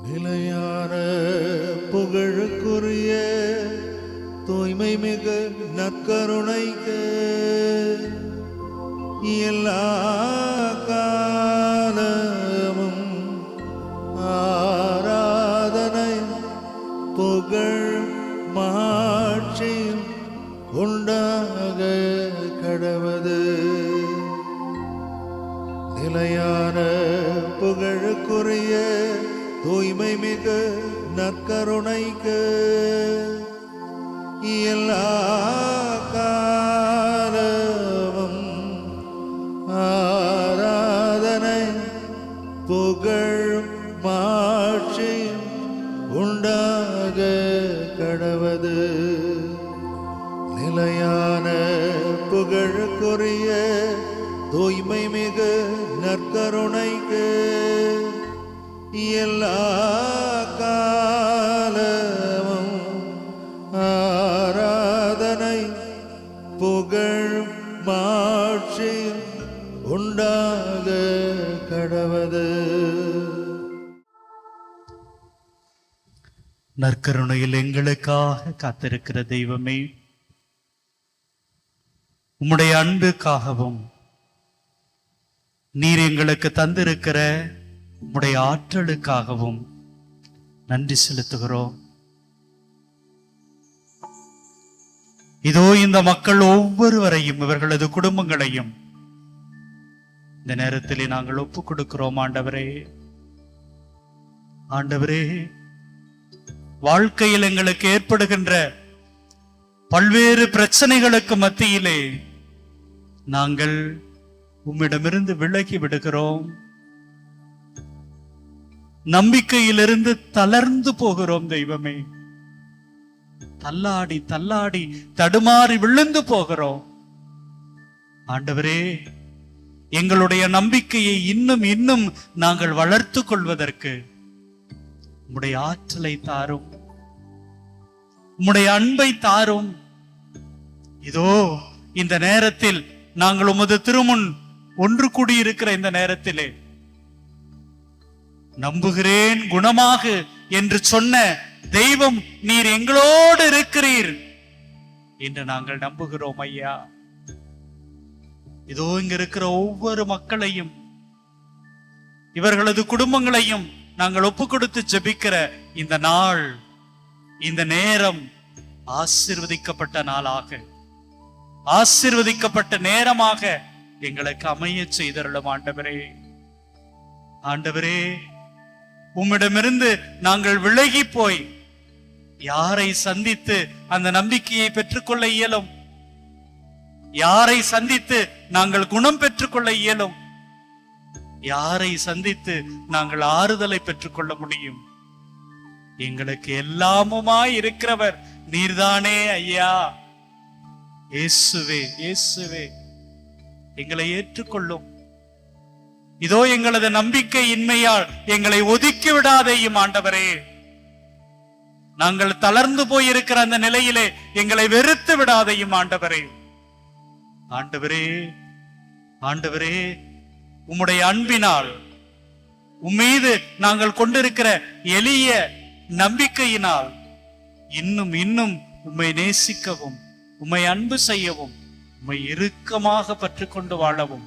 நிலையான புகழுக்குரிய தூய்மை மிகு நற்கருணைக்கு எல்லா காலமும் ஆராதனை புகழ் மாட்சியும் உண்டாக கடவது. நிலையான புகழுக்குரிய தூய்மை மிகு நற்கருணைக்கு எல்லா காலமும் ஆராதனை புகழ் மாட்சி உண்டாக கடவது. நிலையான புகழுக்குரிய தூய்மை மிகு நற்கருணைக்கு எல்லா காலமும் ஆராதனை புகழ் மாட்சி உண்டாக கடவது. நற்கருணையில் எங்களுக்காக காத்திருக்கிற தெய்வமே, உம்முடைய அன்புக்காகவும் நீர் எங்களுக்கு தந்திருக்கிற உம்முடைய ஆற்றலுக்காகவும் நன்றி செலுத்துகிறோம். இதோ இந்த மக்கள் ஒவ்வொருவரையும் இவர்களது குடும்பங்களையும் இந்த நேரத்திலே நாங்கள் ஒப்புக் கொடுக்கிறோம். ஆண்டவரே, ஆண்டவரே, வாழ்க்கையில் எங்களுக்கு ஏற்படுகின்ற பல்வேறு பிரச்சனைகளுக்கு மத்தியிலே நாங்கள் உம்மிடமிருந்து விலகி விடுகிறோம். நம்பிக்கையிலிருந்து தளர்ந்து போகிறோம். தெய்வமே, தள்ளாடி தள்ளாடி தடுமாறி விழுந்து போகிறோம். ஆண்டவரே, எங்களுடைய நம்பிக்கையை இன்னும் இன்னும் நாங்கள் வளர்த்து கொள்வதற்கு உம்முடைய ஆற்றலை தாரும், உம்முடைய அன்பை தாரும். இதோ இந்த நேரத்தில் நாங்கள் உமது திருமுன் ஒன்று கூடியிருக்கிற இந்த நேரத்திலே நம்புகிறேன் குணமாக என்று சொன்ன தெய்வம் நீர் எங்களோடு இருக்கிறீர் என்று நாங்கள் நம்புகிறோம். ஐயா, இதோ இங்க இருக்கிற ஒவ்வொரு மக்களையும் இவர்களது குடும்பங்களையும் நாங்கள் ஒப்பு கொடுத்து ஜெபிக்கிற இந்த நாள், இந்த நேரம் ஆசீர்வதிக்கப்பட்ட நாளாக, ஆசீர்வதிக்கப்பட்ட நேரமாக எங்களுக்கு அமைய செய்தருளும். ஆண்டவரே, ஆண்டவரே, உம்மிடமிருந்து நாங்கள் விலகி போய் யாரை சந்தித்து அந்த நம்பிக்கையை பெற்றுக்கொள்ள இயலும், யாரை சந்தித்து நாங்கள் குணம் பெற்றுக்கொள்ள இயலும், யாரை சந்தித்து நாங்கள் ஆறுதலை பெற்றுக்கொள்ள முடியும்? எங்களுக்கு எல்லாமுமாய் இருக்கிறவர் நீர்தானே ஐயா. இயேசுவே, இயேசுவே, எங்களை ஏற்றுக்கொள்ளும். இதோ எங்களது நம்பிக்கை இன்மையால் எங்களை ஒதுக்கி விடாதேயும். ஆண்டவரே, நாங்கள் தளர்ந்து போயிருக்கிற அந்த நிலையிலே எங்களை வெறுத்து விடாதையும். ஆண்டவரே, ஆண்டவரே, ஆண்டவரே, உம்முடைய அன்பினால், உம்மீது நாங்கள் கொண்டிருக்கிற எளிய நம்பிக்கையினால் இன்னும் இன்னும் உம்மை நேசிக்கவும், உம்மை அன்பு செய்யவும், உம்மை இறுக்கமாக பற்றிக்கொண்டு வாழவும்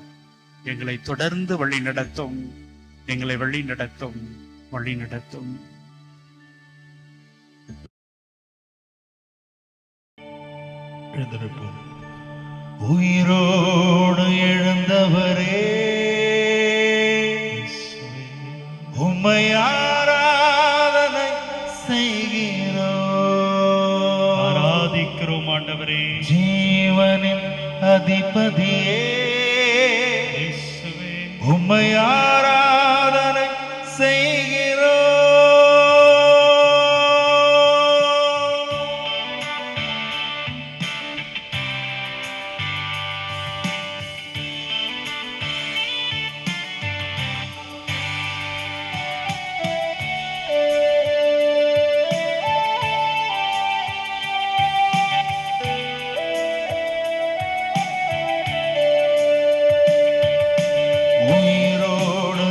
எங்களை தொடர்ந்து வழி நடத்தும், எங்களை வழி நடத்தும், வழி நடத்தும். உயிரோடு எழுந்தவரே, உம்மை ஆராதனை செய்கிறோம், ஆராதிக்கிறோம். ஆண்டவரே, ஜீவனின் அதிபதியே, உம்மை ஆராதனை செய்கிறோம். உயிரோடு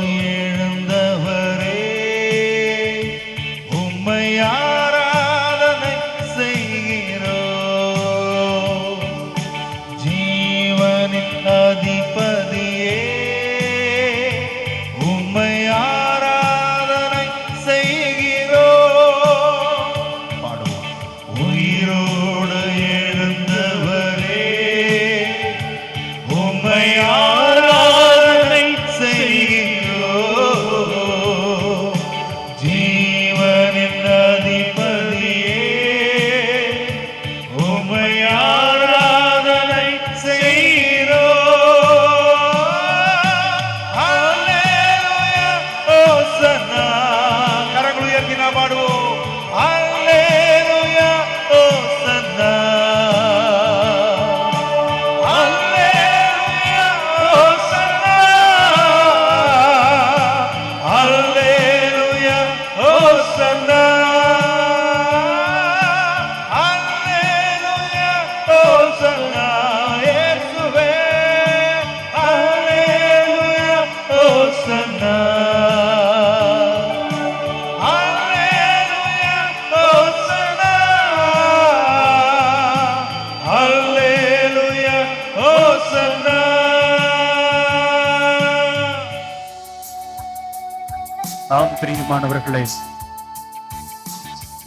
ஆம் பிரியமானவர்களே,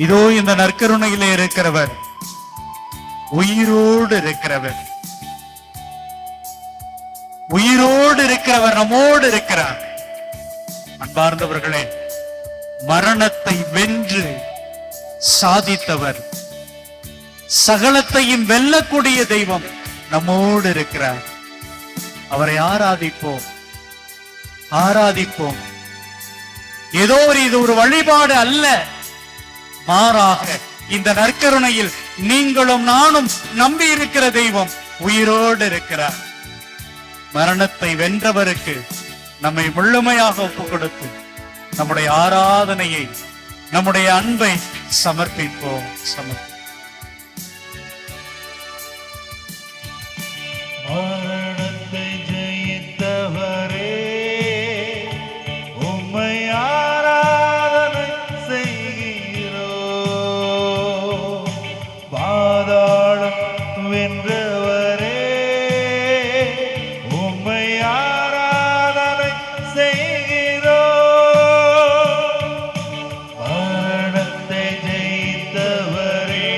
இதோ இந்த நற்கருணையிலே இருக்கிறவர், உயிரோடு இருக்கிறவர், உயிரோடு இருக்கிறவர் நம்மோடு இருக்கிறார். அன்பார்ந்தவர்களே, மரணத்தை வென்று சாதித்தவர், சகலத்தையும் வெல்லக்கூடிய தெய்வம் நம்மோடு இருக்கிறார். அவரை ஆராதிப்போம், ஆராதிப்போம். ஏதோ இது ஒரு வழிபாடு அல்ல, மாறாக இந்த நற்கருணையில் நீங்களும் நானும் நம்பி இருக்கிற தெய்வம் உயிரோடு இருக்கிறார். மரணத்தை வென்றவருக்கு நம்மை முழுமையாக ஒப்புக் கொடுத்து நம்முடைய ஆராதனையை, நம்முடைய அன்பை சமர்ப்பிப்போம். மரணத்தை ஜெயித்தவரே, உம்மை ஆராதனை செய்கிறோம். பாதாளம் வென்றவரே, உம்மை ஆராதனை செய்கிறோம். மரணத்தை ஜெயித்தவரே,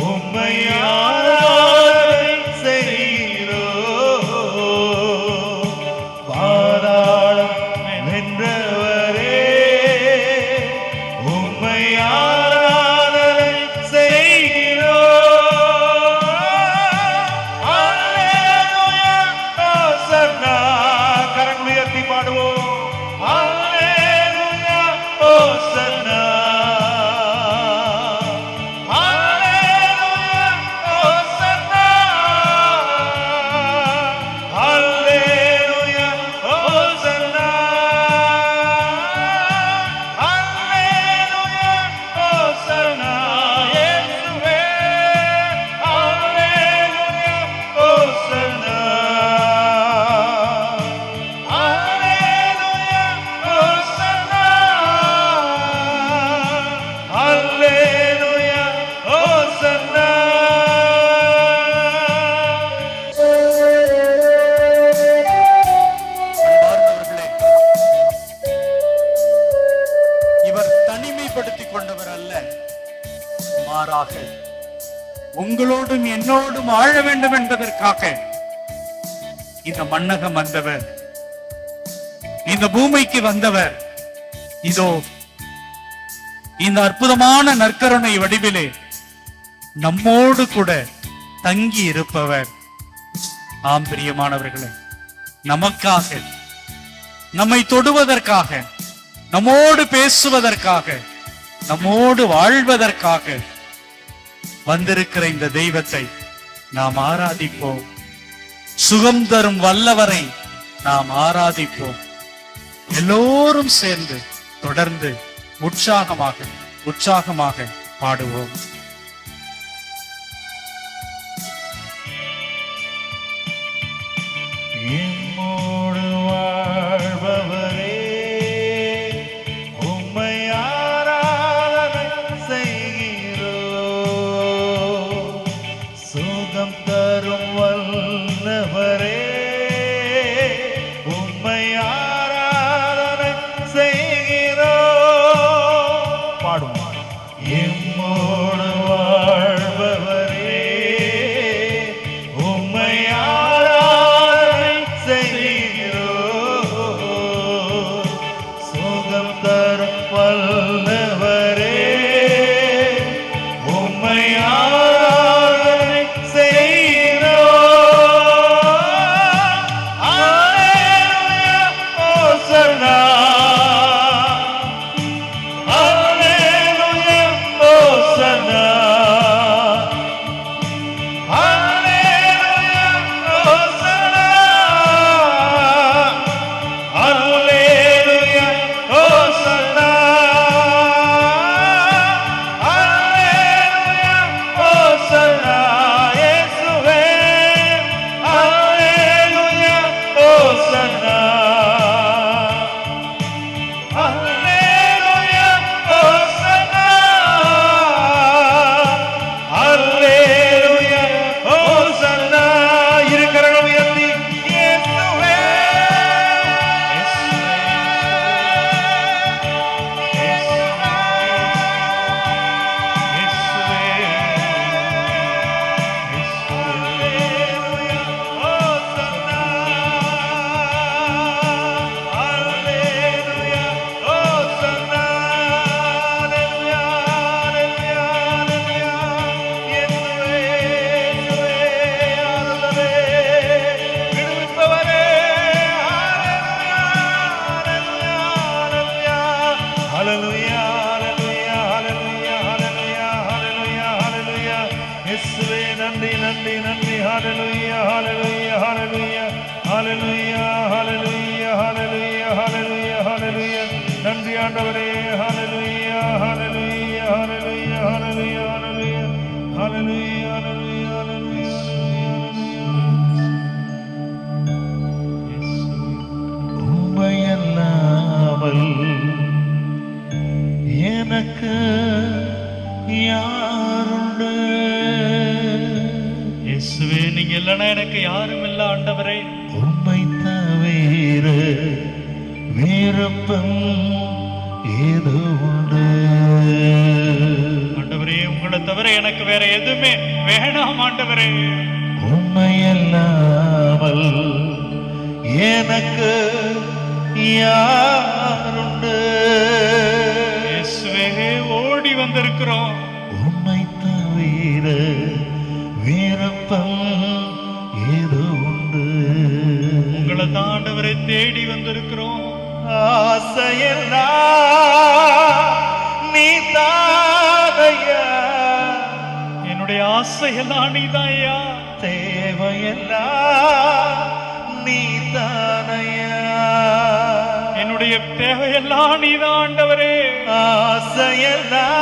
உம்மை ஆராதனை செய்கிறோம். பாதாளம் வென்றவரே, உம்மை ஆராதனை செய்கிறோம். அல்லேலூயா, ஓசன்னா. கரங்கள் உயர்த்தி பாடுவோம். அல்லேலூயா, ஓசன்னா. அல்லேலூயா, ஓசன்னா. அல்லேலூயா, ஓசன்னா. அல்லேலூயா, ஓசன்னா. இயேசுவே, அல்லேலூயா, ஓசன்னா. அல்லேலூயா, ஓசன்னா. அல்லேலூயா, ஓசன்னா. அன்பார்ந்தவர்களே, இவர் தனிமைப்படுத்திக் கொண்டவர் அல்ல, மாறாக உங்களோடும் என்னோடும் வாழ வேண்டும் என்பதற்காக இந்த மண்ணகம் வந்தவர், இந்த பூமிக்கு வந்தவர். இதோ இந்த அற்புதமான நற்கருணை வடிவிலே நம்மோடு கூட தங்கி இருப்பவர். ஆம் பிரியமானவர்களே, நமக்காக, நம்மை தொடுவதற்காக, நம்மோடு பேசுவதற்காக, நம்மோடு வாழ்வதற்காக வந்திருக்கிற இந்த தெய்வத்தை நாம் ஆராதிப்போம். சுகம் தரும் வல்லவரை நாம் ஆராதிப்போம். எல்லோரும் சேர்ந்து தொடர்ந்து உற்சாகமாக பாடுவோம். எம்மோடு வாழ்பவரே, உம்மை ஆராதனை செய்கிறோம். சுகம் தரும் வல்லவரே, உம்மை ஆராதனை செய்கிறோம். பாடும். எம்மோடு வாழ்பவரே, உம்மை ஆராதனை செய்கிறோம். ஆண்டவரே. ஹalleluya ஹalleluya ஹalleluya ஹalleluya ஹalleluya ஹalleluya ஹalleluya. உம்மையல்லாமல் எனக்கு யாருண்டு? இயேசுவே, நீங்க இல்லைன்னா எனக்கு யாரும் இல்லை ஆண்டவரே. உம்மை தவிர விருப்பம் ஏதோ உண்டு? ஆண்டவரே, உங்களை தவிர எனக்கு வேற எதுவுமே வேணாம் ஆண்டவரே. உம்மையல்லாமல் எனக்கு யாருண்டு? இயேசுவே, ஓடி வந்திருக்கிறோம். உம்மை தவிர விருப்பம் ஏதோ உண்டு? உங்களை தான் ஆண்டவரை தேடி வந்திருக்கிறோம். ஆசையெல்லாம் நீதானையா, என்னுடைய ஆசையெல்லாம் நீதான் ஐயா. தேவையெல்லாம் நீதானையா, என்னுடைய தேவையெல்லாம் நீதான் ஆண்டவரே. ஆசையெல்லாம்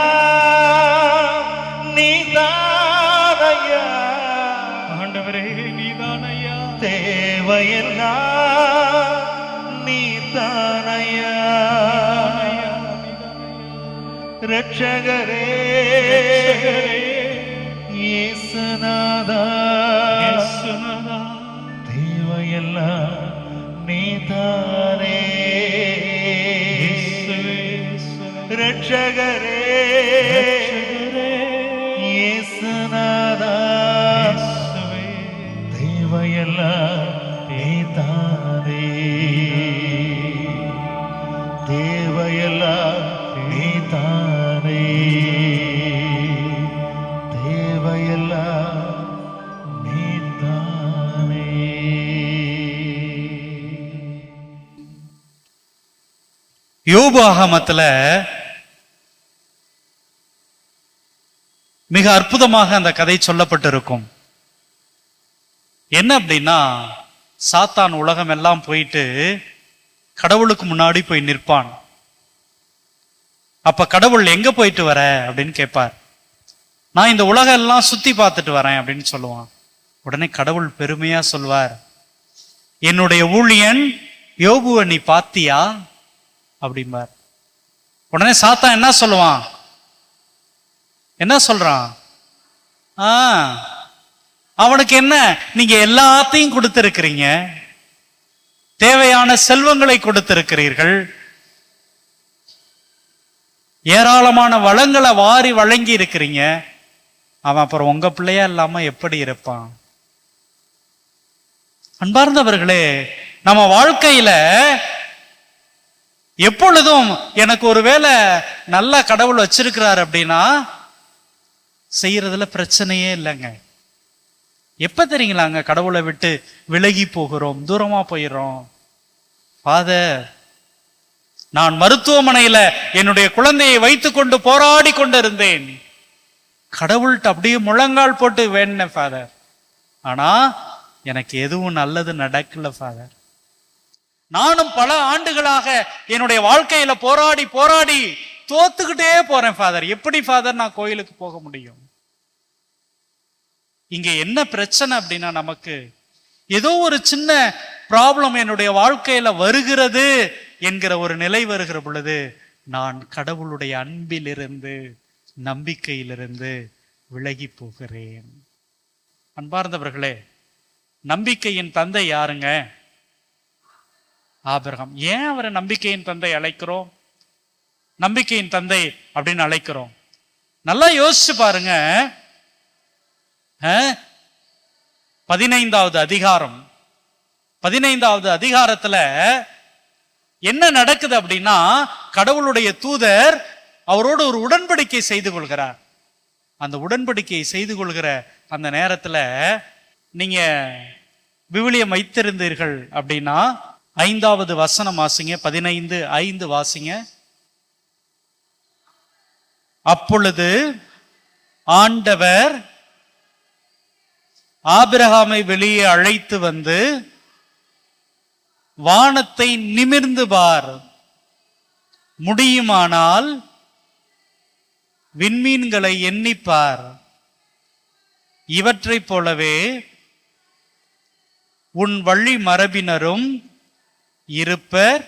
நீதானையா, ஆண்டவரே நீதான் ஐயா. தேவையெல்லாம் நீதானையா. ரட்சகரே இயேசுநாதா, தேவையெல்லாம் நீதானே. ரட்சகரே இயேசுநாதா, தேவையெல்லாம் நீதானே. தேவையெல்லாம் நீதானே. தேவையெல்லாம் நீதானே. யோபு ஆகமத்துல மிக அற்புதமாக அந்த கதை சொல்லப்பட்டிருக்கும். என்ன அப்படின்னா, சாத்தான் உலகம் எல்லாம் போயிட்டு கடவுளுக்கு முன்னாடி போய் நிற்பான். அப்ப கடவுள் எங்க போயிட்டு வர அப்படின்னு கேட்பார். நான் இந்த உலகம் எல்லாம் சுத்தி பார்த்துட்டு வரேன் அப்படின்னு சொல்லுவான். உடனே கடவுள் பெருமையா சொல்வார், என்னுடைய ஊழியன் யோபுவை நீ பாத்தியா அப்படிம்பார். உடனே சாத்தான் என்ன சொல்லுவான்? என்ன சொல்றான்? அவனுக்கு என்ன, நீங்க எல்லாத்தையும் கொடுத்திருக்கிறீங்க, தேவையான செல்வங்களை கொடுத்திருக்கிறீர்கள், ஏராளமான வளங்களை வாரி வழங்கி இருக்கிறீங்க, அவன் அப்புறம் உங்க பிள்ளையா இல்லாம எப்படி இருப்பான்? அன்பார்ந்தவர்களே, நம்ம வாழ்க்கையில எப்பொழுதும் எனக்கு ஒருவேளை நல்ல கடவுள் வச்சிருக்கிறார் அப்படின்னா செய்யறதுல பிரச்சனையே இல்லைங்க. எப்ப தெரியுங்களாங்க கடவுளை விட்டு விலகி போகிறோம், தூரமா போயிடுறோம்? ஃபாதர், நான் மருத்துவமனையில என்னுடைய குழந்தையை வைத்துக் கொண்டு போராடி கொண்டு இருந்தேன். கடவுள்கிட்ட அப்படியே முழங்கால் போட்டு வேண்டினேன் ஃபாதர், ஆனா எனக்கு எதுவும் நல்லது நடக்கல ஃபாதர். நானும் பல ஆண்டுகளாக என்னுடைய வாழ்க்கையில போராடி போராடி தோத்துக்கிட்டே போறேன் ஃபாதர். எப்படி ஃபாதர் நான் கோயிலுக்கு போக முடியும்? இங்க என்ன பிரச்சனை அப்படின்னா, நமக்கு ஏதோ ஒரு சின்ன ப்ராப்ளம் என்னுடைய வாழ்க்கையில வருகிறது என்கிற ஒரு நிலை வருகிற பொழுது நான் கடவுளுடைய அன்பிலிருந்து நம்பிக்கையிலிருந்து விலகி போகிறேன். அன்பார்ந்தவர்களே, நம்பிக்கையின் தந்தை யாருங்க? ஆபிரகாம். ஏன் அவரை நம்பிக்கையின் தந்தை அழைக்கிறோம்? நம்பிக்கையின் தந்தை அப்படின்னு அழைக்கிறோம். நல்லா யோசிச்சு பாருங்க. 15வது அதிகாரத்துல என்ன நடக்குது அப்படின்னா, கடவுளுடைய தூதர் அவரோடு ஒரு உடன்படிக்கை செய்து கொள்கிறார். அந்த உடன்படிக்கையை செய்து கொள்கிற அந்த நேரத்துல நீங்க விவிலியம் வைத்திருந்தீர்கள் அப்படின்னா 5வது வசனம் வாசிங்க. 15:5 வாசிங்க. அப்பொழுது ஆண்டவர் ஆபிரகாமை வெளியே அழைத்து வந்து, வானத்தை நிமிர்ந்து பார், முடியுமானால் விண்மீன்களை எண்ணிப்பார், இவற்றைப் போலவே உன் வழி மரபினரும் இருப்பர்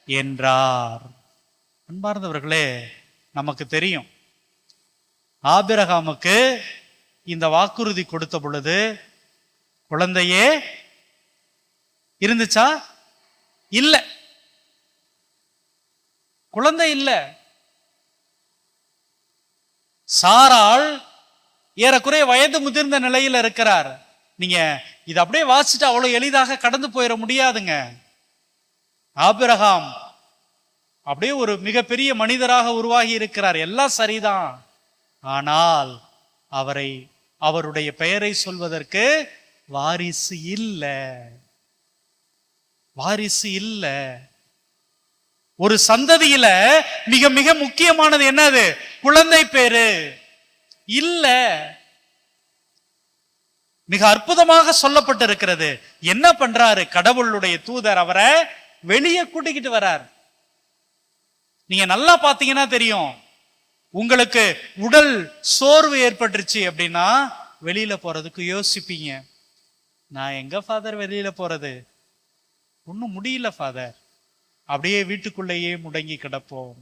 என்றார். அன்பார்ந்தவர்களே, நமக்கு தெரியும் ஆபிரகாமுக்கு இந்த வாக்குறுதி கொடுத்த பொழுது குழந்தையே இருந்துச்சா? இல்ல, குழந்தை இல்ல. சாராள் ஏறக்குறைய வயது முதிர்ந்த நிலையில் இருக்கிறார். நீங்க இதை அப்படியே வாசிச்சுட்டு அவ்வளவு எளிதாக கடந்து போயிட முடியாதுங்க. ஆபிரகாம் அப்படியே ஒரு மிகப்பெரிய மனிதராக உருவாகி இருக்கிறார், எல்லாம் சரிதான். ஆனால் அவருடைய பெயரை சொல்வதற்கு வாரிசு இல்ல, வாரிசு இல்ல. ஒரு சந்ததியில மிக மிக முக்கியமானது என்னது? குழந்தை பேரு இல்ல. மிக அற்புதமாக சொல்லப்பட்டிருக்கிறது. என்ன பண்றாரு கடவுளுடைய தூதர்? அவரை வெளியே கூட்டிக்கிட்டு வரார். நீங்க நல்லா பாத்தீங்கன்னா தெரியும், உங்களுக்கு உடல் சோர்வு ஏற்பட்டுருச்சு அப்படின்னா வெளியில போறதுக்கு யோசிப்பீங்க. நான் எங்க ஃபாதர் வெளியில போறது? ஒன்னும் முடியல ஃபாதர். அப்படியே வீட்டுக்குள்ளேயே முடங்கி கிடப்போம்.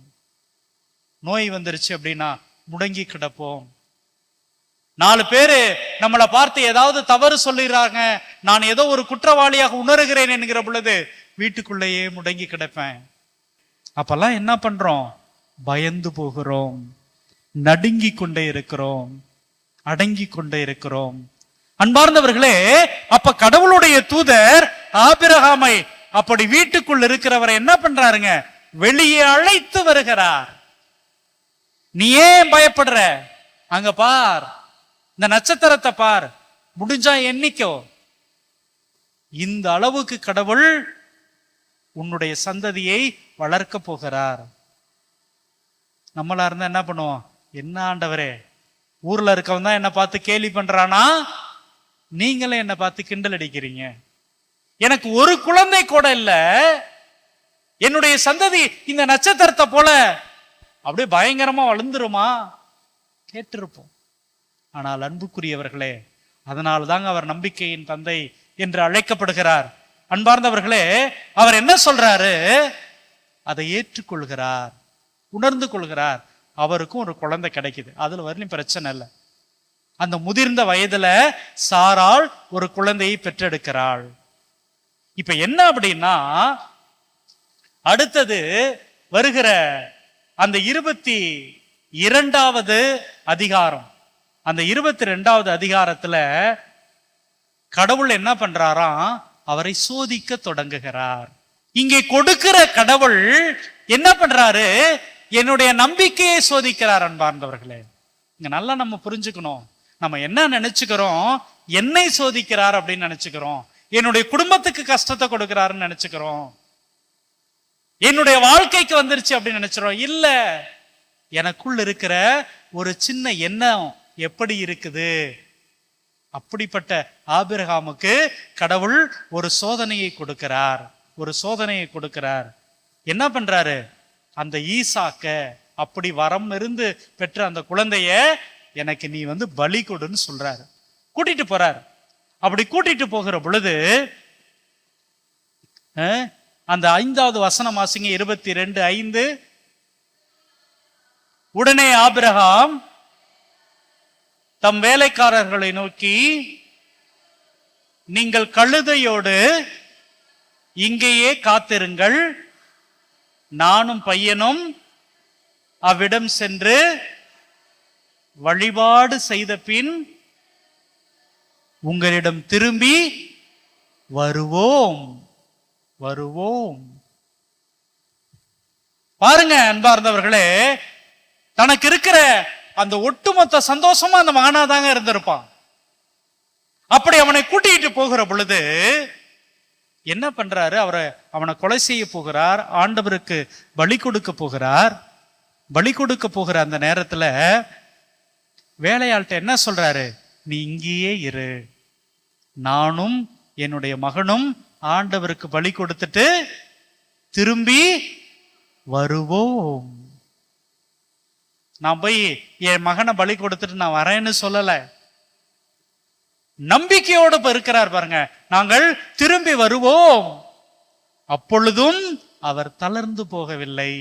நோய் வந்துருச்சு அப்படின்னா முடங்கி கிடப்போம். 4 பேரு நம்மளை பார்த்து ஏதாவது தவறு சொல்லிடுறாங்க, நான் ஏதோ ஒரு குற்றவாளியாக உணர்கிறேன் என்கிற பொழுது வீட்டுக்குள்ளேயே முடங்கி கிடப்பேன். அப்பெல்லாம் என்ன பண்றோம்? பயந்து போகிறோம், நடுங்கி கொண்டே இருக்கிறோம், அடங்கி கொண்டே இருக்கிறோம். அன்பார்ந்தவர்களே, அப்ப கடவுளுடைய தூதர் ஆபிரகாமை அப்படி வீட்டுக்குள் இருக்கிறவரை என்ன பண்றாருங்க? வெளியே அழைத்து வருகிறார். நீ ஏன் பயப்படுற? அங்க பார், இந்த நட்சத்திரத்தை பார், முடிஞ்சா எண்ணிக்கோ. இந்த அளவுக்கு கடவுள் உன்னுடைய சந்ததியை வளர்க்க போகிறார். நம்மளா இருந்தா என்ன பண்ணுவோம்? என்ன ஆண்டவரே, ஊர்ல இருக்கவன் தான் என்ன பார்த்து கேலி பண்றானா, நீங்களே என்ன பார்த்து கிண்டல் அடிக்கிறீங்க. எனக்கு ஒரு குழந்தை கூட இல்ல, என்னுடைய சந்ததி இந்த நட்சத்திரத்தை போல அப்படியே பயங்கரமா வளர்ந்துருமா? கேட்டிருப்போம். ஆனால் அன்புக்குரியவர்களே, அதனால தாங்க அவர் நம்பிக்கையின் தந்தை என்று அழைக்கப்படுகிறார். அன்பார்ந்தவர்களே, அவர் என்ன சொல்றாரு? அதை ஏற்றுக்கொள்கிறார், உணர்ந்து கொள்கிறார். அவருக்கும் ஒரு குழந்தை கிடைக்குது, அதுல வரலையும் பிரச்சனை இல்லை. அந்த முதிர்ந்த வயதுல சாராள் ஒரு குழந்தையை பெற்றெடுக்கிறாள். இப்ப என்ன அப்படின்னா, அடுத்தது வருகிற அந்த 22வது அதிகாரம், அந்த 22வது அதிகாரத்துல கடவுள் என்ன பண்றாராம்? அவரை சோதிக்க தொடங்குகிறார். இங்கே கொடுக்கிற கடவுள் என்ன பண்றாரு? என்னுடைய நம்பிக்கையை சோதிக்கிறார். அன்பார்ந்தவர்களே, இங்க நல்லா நம்ம புரிஞ்சுக்கணும். நம்ம என்ன நினைச்சுக்கிறோம்? என்னை சோதிக்கிறார் அப்படின்னு நினைச்சுக்கிறோம். என்னுடைய குடும்பத்துக்கு கஷ்டத்தை கொடுக்கிறாருன்னு நினைச்சுக்கிறோம். என்னுடைய வாழ்க்கைக்கு வந்துருச்சு அப்படின்னு நினைச்சிரோம். இல்ல, எனக்குள்ள இருக்கிற ஒரு சின்ன எண்ணம் எப்படி இருக்குது? அப்படிப்பட்ட ஆபிரகாமுக்கு கடவுள் ஒரு சோதனையை கொடுக்கிறார், ஒரு சோதனையை கொடுக்கிறார். என்ன பண்றாரு? அந்த ஈசாக்க, அப்படி வரம் இருந்து பெற்ற அந்த குழந்தைய எனக்கு நீ பலி கொடுன்னு சொல்றாரு. கூட்டிட்டு போறார். அப்படி கூட்டிட்டு போகிற பொழுது அந்த 5வது வசனம் வாசிங்க, 22:5. உடனே ஆபிரகாம் தம் வேலைக்காரர்களை நோக்கி, நீங்கள் கழுதையோடு இங்கேயே காத்திருங்கள், நானும் பையனும் அவ்விடம் சென்று வழிபாடு செய்த பின் உங்களிடம் திரும்பி வருவோம். பாருங்க அன்பார்ந்தவர்களே, தனக்கு இருக்கிற அந்த ஒட்டுமொத்த சந்தோஷமா அந்த மகனாதாங்க இருந்திருப்பான். அப்படி அவனை கூட்டிட்டு போகிற பொழுது என்ன பண்றாரு? அவனை கொலை செய்ய போகிறார், ஆண்டவருக்கு பலி கொடுக்க போகிறார். பலி கொடுக்க போகிற அந்த நேரத்துல வேலையாள்கிட்ட என்ன சொல்றாரு? நீ இங்கேயே இரு, நானும் என்னுடைய மகனும் ஆண்டவருக்கு பலி கொடுத்துட்டு திரும்பி வருவோம். நான் போய் என் மகனை பலி கொடுத்துட்டு நான் வரேன்னு சொல்லல. நம்பிக்கையோடு இருக்கிறார் பாருங்க. நாங்கள் திரும்பி வருவோம். அப்பொழுதும் அவர் தளர்ந்து போகவில்லை,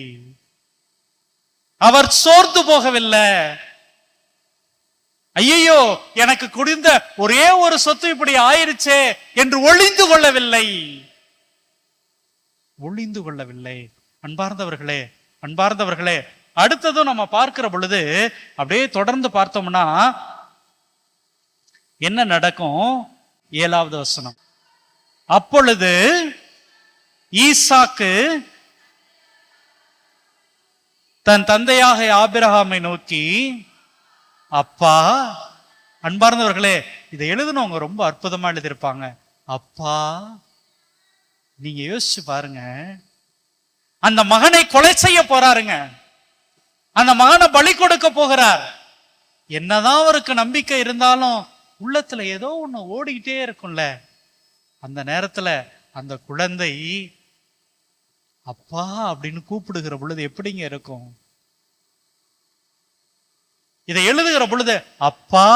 அவர் சோர்ந்து போகவில்லை. ஐயோ எனக்கு குடிந்த ஒரே ஒரு சொத்து இப்படி ஆயிருச்சே என்று ஒளிந்து கொள்ளவில்லை, ஒளிந்து கொள்ளவில்லை. அன்பார்ந்தவர்களே, அன்பார்ந்தவர்களே, அடுத்ததும் நம்ம பார்க்கிற பொழுது அப்படியே தொடர்ந்து பார்த்தோம்னா என்ன நடக்கும்? 7வது வசனம். அப்பொழுது ஈசாக்கு தன் தந்தையாக ஆபிரகாமை நோக்கி, அப்பா. அன்பார்ந்தவர்களே, இதை எழுதுனவங்க ரொம்ப அற்புதமா எழுதியிருப்பாங்க. அப்பா, நீங்க யோசிச்சு பாருங்க. அந்த மகனை கொலை செய்ய போறாருங்க, அந்த மகனை பலி கொடுக்க போகிறார். என்னதான் அவருக்கு நம்பிக்கை இருந்தாலும் உள்ளத்துல ஏதோ ஒண்ணு ஓடிக்கிட்டே இருக்கும்ல. அந்த நேரத்துல அந்த குழந்தை அப்பா அப்படின்னு கூப்பிடுகிற பொழுது எப்படிங்க இருக்கும்? இதை எழுதுகிற பொழுது அப்பா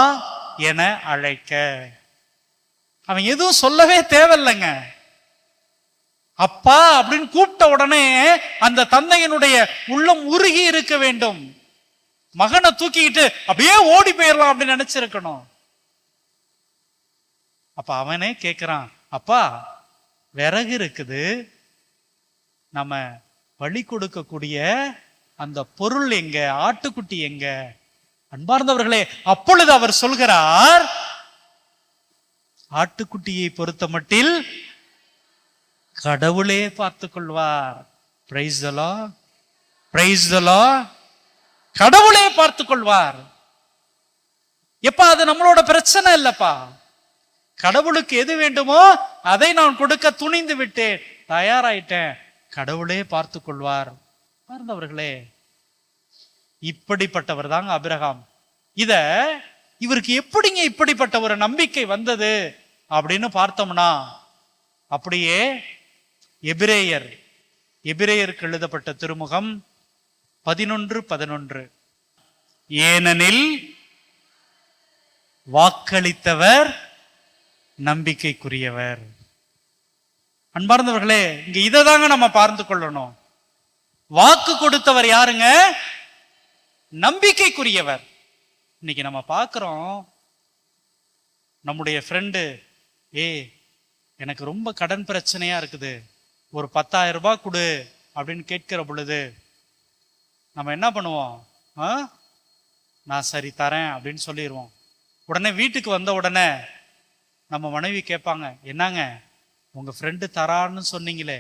என அழைக்க, அவன் எதுவும் சொல்லவே தேவையில்லைங்க. அப்பா அப்படின்னு கூப்பிட்ட உடனே அந்த தந்தையினுடைய உள்ளம் உருகி இருக்க வேண்டும். மகனை தூக்கிக்கிட்டு அப்படியே ஓடி போயிடலாம் அப்படின்னு நினைச்சிருக்கணும். அப்ப அவனே கேட்கிறான், அப்பா விறகு இருக்குது, நம்ம பலி கொடுக்கக்கூடிய அந்த பொருள் எங்க, ஆட்டுக்குட்டி எங்க? அன்பார்ந்தவர்களே, அப்பொழுது அவர் சொல்கிறார், ஆட்டுக்குட்டியை பொறுத்த மட்டில் கடவுளே பார்த்துக் கொள்வார். Praise the Lord, praise the Lord. கடவுளே பார்த்துக் கொள்வார். எப்பா அது நம்மளோட பிரச்சனை இல்லப்பா. கடவுளுக்கு எது வேண்டுமோ அதை நான் கொடுக்க துணிந்து விட்டேன், தயாராயிட்டேன். கடவுளே பார்த்துக் கொள்வார். பார்ந்தவர்களே, இப்படிப்பட்டவர் தாங்க ஆபிரகாம். இவருக்கு எப்படிங்க இப்படிப்பட்ட ஒரு நம்பிக்கை வந்தது அப்படின்னு பார்த்தோம்னா, அப்படியே எபிரேயருக்கு எழுதப்பட்ட திருமுகம் 11:11, ஏனெனில் வாக்களித்தவர் நம்பிக்கைக்குரியவர். அன்பார்ந்தவர்களே, இங்க இதை தாங்க நம்ம பார்த்து கொள்ளணும். வாக்கு கொடுத்தவர் யாருங்க? நம்பிக்கைக்குரியவர். இன்னைக்கு நம்ம பார்க்கிறோம், நம்முடைய ஃப்ரெண்டு, எனக்கு ரொம்ப கடன் பிரச்சனையா இருக்குது, ஒரு 10,000 ரூபாய் கொடு அப்படின்னு கேட்கிற பொழுது நம்ம என்ன பண்ணுவோம்? நான் சரி தரேன் அப்படின்னு சொல்லிடுவோம். உடனே வீட்டுக்கு வந்த உடனே நம்ம மனைவி கேட்பாங்க, என்னங்க உங்க ஃப்ரெண்டு தரான்னு சொன்னீங்களே,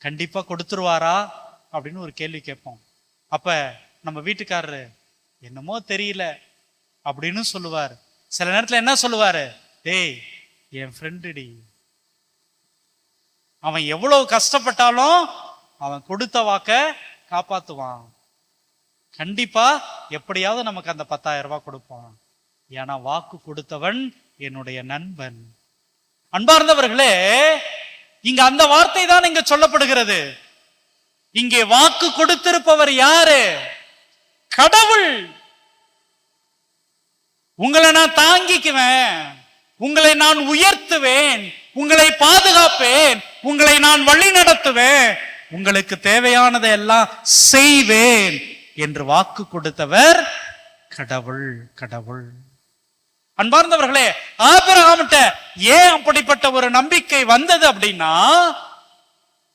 கண்டிப்பா கொடுத்துருவாரா அப்படின்னு ஒரு கேள்வி கேட்போம். அப்ப நம்ம வீட்டுக்காரரு என்னமோ தெரியல அப்படின்னு சொல்லுவார். சில நேரத்துல என்ன சொல்லுவாரு? டேய், என் ஃப்ரெண்டுடி, அவன் எவ்வளவு கஷ்டப்பட்டாலும் அவன் கொடுத்த வாக்க காப்பாத்துவான், கண்டிப்பா எப்படியாவது நமக்கு அந்த 10,000 ரூபாய் கொடுப்பான், ஏன்னா வாக்கு கொடுத்தவன் என்னுடைய நண்பன். அன்பார்ந்தவர்களே, இங்க அந்த வார்த்தை தான் இங்க சொல்லப்படுகிறது. இங்கே வாக்கு கொடுத்திருப்பவர் யாரு? கடவுள். உங்களை நான் தாங்கிக்குவேன், உங்களை நான் உயர்த்துவேன், உங்களை பாதுகாப்பேன், உங்களை நான் வழி நடத்துவேன், உங்களுக்கு தேவையானதை எல்லாம் செய்வேன் என்று வாக்கு கொடுத்தவர் கடவுள். கடவுள். அன்பார்ந்தவர்களே, ஆபிரகாம்கிட்ட ஏன் அப்படிப்பட்ட ஒரு நம்பிக்கை வந்தது அப்படின்னா,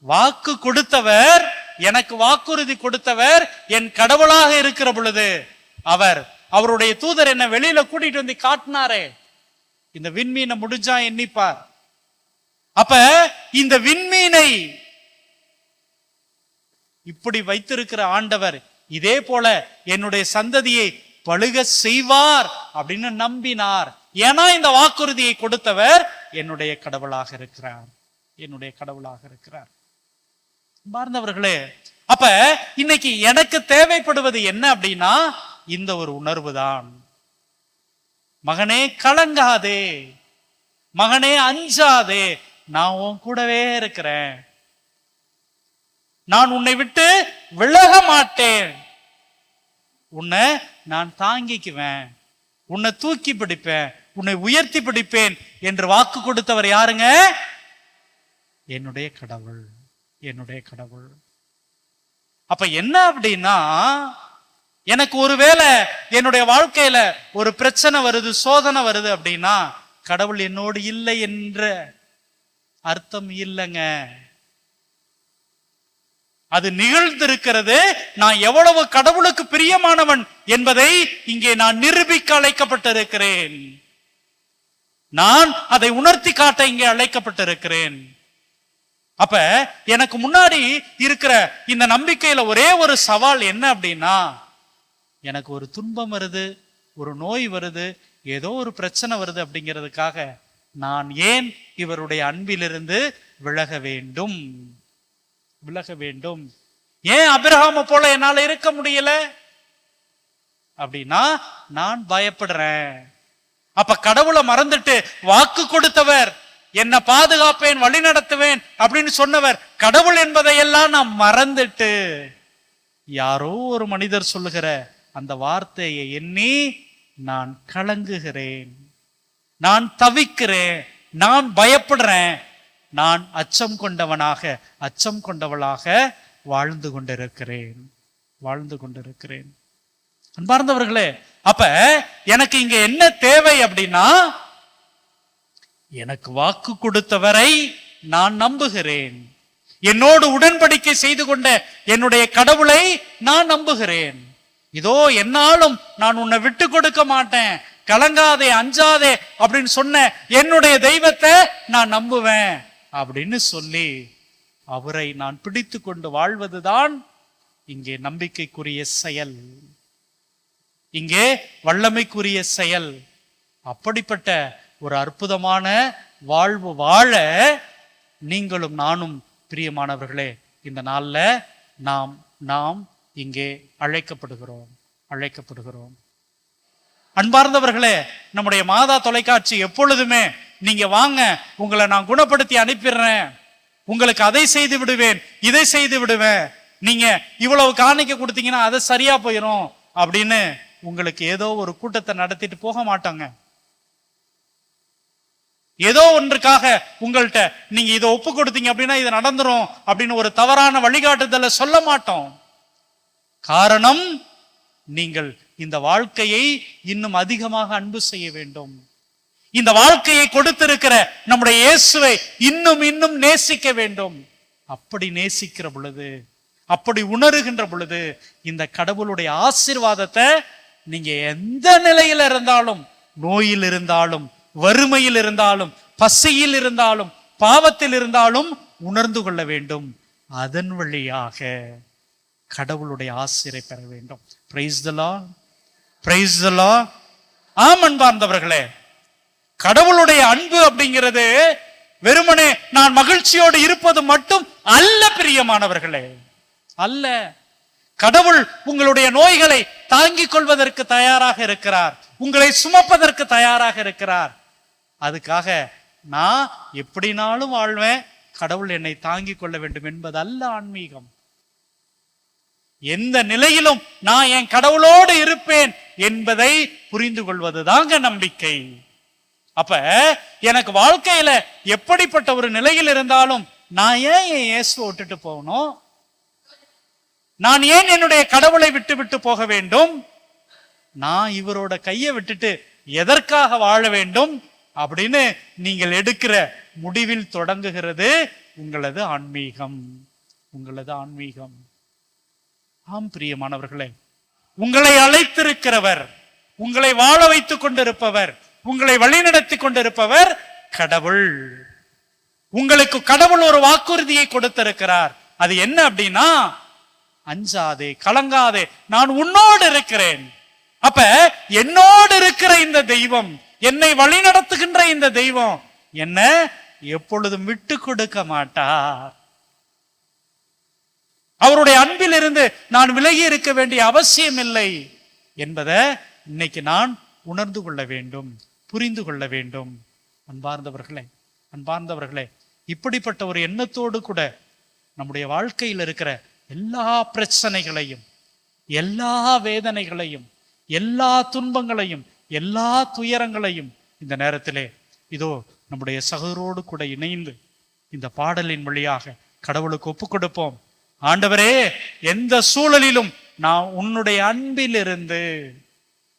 வாக்கு கொடுத்தவர், எனக்கு வாக்குறுதி கொடுத்தவர் என் கடவுளாக இருக்கிற பொழுது அவருடைய தூதர் என்ன வெளியில கூட்டிட்டு வந்து காட்டினாரே, இந்த விண்மீனை முடிஞ்சா எண்ணிப்பார். அப்ப இந்த விண்மீனை இப்படி வைத்திருக்கிற ஆண்டவர் இதே போல என்னுடைய சந்ததியை பழுக செய்வார் அப்படின்னு நம்பினார். ஏன்னா இந்த வாக்குறுதியை கொடுத்தவர் என்னுடைய கடவுளாக இருக்கிறார், என்னுடைய கடவுளாக இருக்கிறார். பார்ந்தவர்களே, அப்ப இன்னைக்கு எனக்கு தேவைப்படுவது என்ன அப்படின்னா, இந்த ஒரு உணர்வு தான். மகனே கலங்காதே, மகனே அஞ்சாதே, நான் உன் கூடவே இருக்கிறேன். நான் உன்னை விட்டு விலக மாட்டேன், உன்னை நான் தாங்கிக்குவேன், உன்னை தூக்கி பிடிப்பேன், உன்னை உயர்த்தி பிடிப்பேன் என்று வாக்கு கொடுத்தவர் யாருங்க? என்னுடைய கடவுள், என்னுடைய கடவுள். அப்ப என்ன அப்படின்னா, எனக்கு ஒருவேளை என்னுடைய வாழ்க்கையில ஒரு பிரச்சனை வருது, சோதனை வருது அப்படின்னா கடவுள் என்னோடு இல்லை என்ற அர்த்தம் இல்லைங்க. அது நிகழ்ந்திருக்கிறது. நான் எவ்வளவு கடவுளுக்கு பிரியமானவன் என்பதை இங்கே நான் நிரூபிக்க அழைக்கப்பட்டிருக்கிறேன். நான் அதை உணர்த்தி காட்ட இங்கே அழைக்கப்பட்டிருக்கிறேன். அப்ப எனக்கு முன்னாடி இருக்கிற இந்த நம்பிக்கையில ஒரே ஒரு சவால் என்ன அப்படின்னா, எனக்கு ஒரு துன்பம் வருது, ஒரு நோய் வருது, ஏதோ ஒரு பிரச்சனை வருது அப்படிங்கிறதுக்காக நான் ஏன் இவருடைய அன்பிலிருந்து விலக வேண்டும்? விலக வேண்டும். ஏன் ஆபிரகாமை போல என்னால இருக்க முடியல அப்படின்னா நான் பயப்படுறேன். அப்ப கடவுளை மறந்துட்டு வாக்கு கொடுத்தவர், என்ன பாதுகாப்பேன், வழி நடத்துவேன் அப்படின்னு சொன்னவர், கடவுள் என்பதையெல்லாம் நான் மறந்துட்டு யாரோ ஒரு மனிதர் சொல்லுகிற அந்த வார்த்தையை எண்ணி நான் கலங்குகிறேன், நான் தவிக்கிறேன், நான் பயப்படுறேன், நான் அச்சம் கொண்டவனாக, அச்சம் கொண்டவளாக வாழ்ந்து கொண்டிருக்கிறேன், வாழ்ந்து கொண்டிருக்கிறேன். அன்பார்ந்தவர்களே, அப்ப எனக்கு இங்க என்ன தேவை அப்படின்னா, எனக்கு வாக்கு கொடுத்தவரை நான் நம்புகிறேன், என்னோடு உடன்படிக்கை செய்து கொண்ட என்னுடைய கடவுளை நான் நம்புகிறேன். இதோ என்னாலும் நான் உன்னை விட்டு கொடுக்க மாட்டேன், கலங்காதே, அஞ்சாதே அப்படின்னு சொன்ன என்னுடைய தெய்வத்தை நான் நம்புவேன் அப்படின்னு சொல்லி அவரை நான் பிடித்து கொண்டு வாழ்வதுதான் இங்கே நம்பிக்கைக்குரிய செயல், இங்கே வல்லமைக்குரிய செயல். அப்படிப்பட்ட ஒரு அற்புதமான வாழ்வு வாழ நீங்களும் நானும் பிரியமானவர்களே இந்த நாள்ல நாம் இங்கே அழைக்கப்படுகிறோம், அழைக்கப்படுகிறோம். அன்பார்ந்தவர்களே, நம்முடைய மாதா தொலைக்காட்சி எப்பொழுதுமே நீங்க வாங்க, உங்களை நான் குணப்படுத்தி அனுப்பிடுறேன், உங்களுக்கு அதை செய்து விடுவேன், இதை செய்து விடுவேன், நீங்க இவ்வளவு காணிக்க கொடுத்தீங்கன்னா அதை சரியா போயிடும் அப்படின்னு உங்களுக்கு ஏதோ ஒரு கூட்டத்தை நடத்திட்டு போக மாட்டாங்க. ஏதோ ஒன்றுக்காக உங்கள்கிட்ட நீங்க இதை ஒப்பு கொடுத்தீங்க அப்படின்னா இது நடந்துரும் அப்படின்னு ஒரு தவறான வழிகாட்டுதலை சொல்ல மாட்டோம். காரணம், நீங்கள் இந்த வாழ்க்கையை இன்னும் அதிகமாக அன்பு செய்ய வேண்டும். இந்த வாழ்க்கையை கொடுத்திருக்கிற நம்முடைய இயேசுவை இன்னும் இன்னும் நேசிக்க வேண்டும். அப்படி நேசிக்கிற பொழுது, அப்படி உணர்கின்ற பொழுது இந்த கடவுளுடைய ஆசீர்வாதத்தை நீங்க எந்த நிலையில் இருந்தாலும், நோயில் இருந்தாலும், வறுமையில் இருந்தாலும், பசியில் இருந்தாலும், பாவத்தில் இருந்தாலும் உணர்ந்து கொள்ள வேண்டும். அதன் வழியாக கடவுளுடைய ஆசீரை பெற வேண்டும். Praise the Lord, praise the Lord. ஆம் அன்பார்ந்தவர்களே, கடவுளுடைய அன்பு அப்படிங்கிறது வெறுமனே நான் மகிழ்ச்சியோடு இருப்பது மட்டும் அல்ல பிரியமானவர்களே, அல்ல. கடவுள் உங்களுடைய நோய்களை தாங்கிக் கொள்வதற்கு தயாராக இருக்கிறார், உங்களை சுமப்பதற்கு தயாராக இருக்கிறார். அதுக்காக நான் எப்படினாலும் வாழ்வேன், கடவுள் என்னை தாங்கிக் கொள்ள வேண்டும் என்பது அல்ல ஆன்மீகம். எந்த நிலையிலும் நான் என் கடவுளோடு இருப்பேன் என்பதை புரிந்து கொள்வது தாங்க நம்பிக்கை. அப்ப எனக்கு வாழ்க்கையில எப்படிப்பட்ட ஒரு நிலையில் இருந்தாலும் நான் ஏன் என் இயேசுவை விட்டுட்டு போகணும்? நான் ஏன் என்னுடைய கடவுளை விட்டு விட்டு போக வேண்டும்? நான் இவரோட கையை விட்டுட்டு எதற்காக வாழ வேண்டும் அப்படின்னு நீங்கள் எடுக்கிற முடிவில் தொடங்குகிறது உங்களது ஆன்மீகம், உங்களது ஆன்மீகம். ஆம் பிரியமானவர்களே, உங்களை அழைத்திருக்கிறவர், உங்களை வாழ வைத்துக் கொண்டிருப்பவர், உங்களை வழிநடத்தி கொண்டிருப்பவர் கடவுள். உங்களுக்கு கடவுள் ஒரு வாக்குறுதியை கொடுத்திருக்கிறார். அது என்ன அப்படின்னா, அஞ்சாதே, கலங்காதே, நான் உன்னோடு இருக்கிறேன். அப்ப என்னோடு இருக்கிற இந்த தெய்வம், என்னை வழி நடத்துகின்ற இந்த தெய்வம் என்ன எப்பொழுதும் விட்டு கொடுக்க மாட்டார். அவருடைய அன்பில் இருந்து நான் விலகி இருக்க வேண்டிய அவசியம் இல்லை என்பதை இன்னைக்கு நான் உணர்ந்து கொள்ள வேண்டும், புரிந்து கொள்ள வேண்டும். அன்பார்ந்தவர்களே, அன்பார்ந்தவர்களே, இப்படிப்பட்ட ஒரு எண்ணத்தோடு கூட நம்முடைய வாழ்க்கையில் இருக்கிற எல்லா பிரச்சனைகளையும், எல்லா வேதனைகளையும், எல்லா துன்பங்களையும், எல்லா துயரங்களையும் இந்த நேரத்திலே இதோ நம்முடைய சகோதரோடு கூட இணைந்து இந்த பாடலின் வழியாக கடவுளுக்கு ஒப்பு கொடுப்போம். ஆண்டவரே, எந்த சூழலிலும் நான் உன்னுடைய அன்பிலிருந்து,